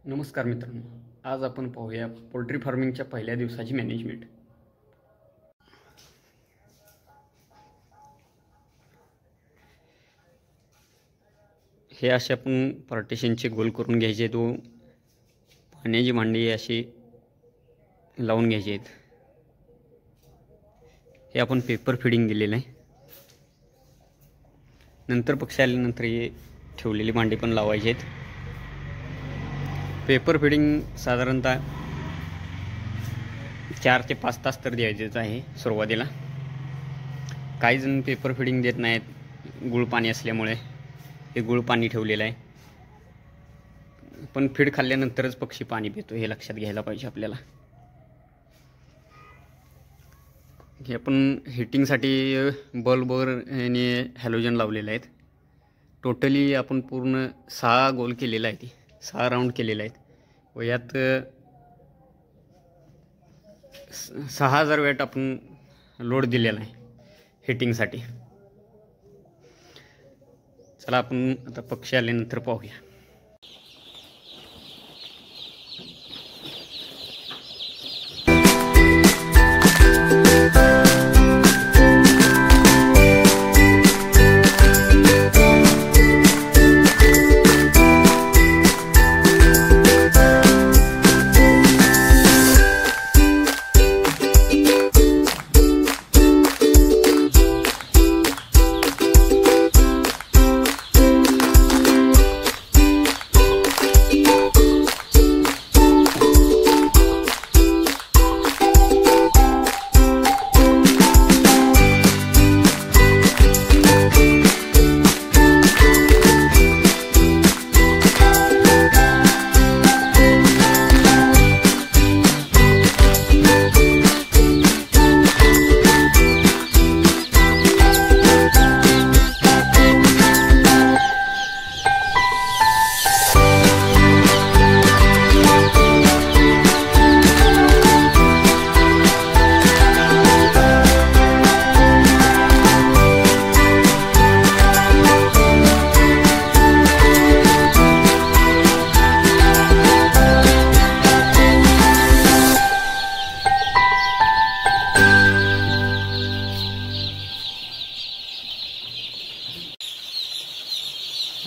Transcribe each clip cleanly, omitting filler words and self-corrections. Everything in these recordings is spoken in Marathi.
नमस्कार मित्रांनो, आज आपण पाहूया पोल्ट्री फार्मिंगच्या पहिल्या दिवसाची मॅनेजमेंट। हे असे आपण पार्टिशनचे गोल करून घ्यायचे, तो पाण्याची भांडी अशी लावून घ्यायची आहेत। हे आपण पेपर फीडिंग दिलेलं आहे। नंतर पक्षी आल्यानंतर हे ठेवलेली भांडी पण लावायची आहेत। पेपर फीडिंग साधारणतः 4 ते 5 तास तर द्यायचेच आहे सुरुवातीला। काही जण पेपर फीडिंग देत नाहीत, गुळ पाणी असल्यामुळे हे गुळ पाणी ठेवलेलं आहे। पण फीड खाल्ल्यानंतरच पक्षी पाणी पितो, हे लक्षात घ्यायला पाहिजे आपल्याला। हे आपण हीटिंगसाठी बल्बवर आणि हॅलोजन लावलेले आहेत। टोटली आपण पूर्ण 6 गोल केलेला आहे, 6 राऊंड केलेले आहेत व यात 6000 वॅट आपण लोड दिलेला आहे हीटिंगसाठी। चला आपण आता पक्षी आल्यानंतर पाहूया।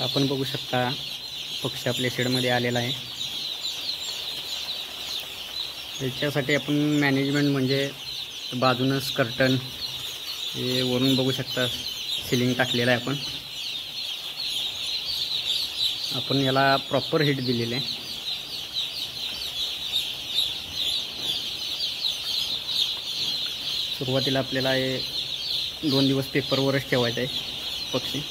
आपण बघू शकता पक्षी आपल्या शेडमध्ये आलेला आहे। त्याच्यासाठी आपण मॅनेजमेंट म्हणजे बाजूनच कर्टन, हे वरून बघू शकता सिलिंग टाकलेलं आहे। आपण याला प्रॉपर हीट दिलेले आहे। सुरुवातीला आपल्याला हे 2 दिवस पेपरवरच ठेवायचं आहे पक्षी।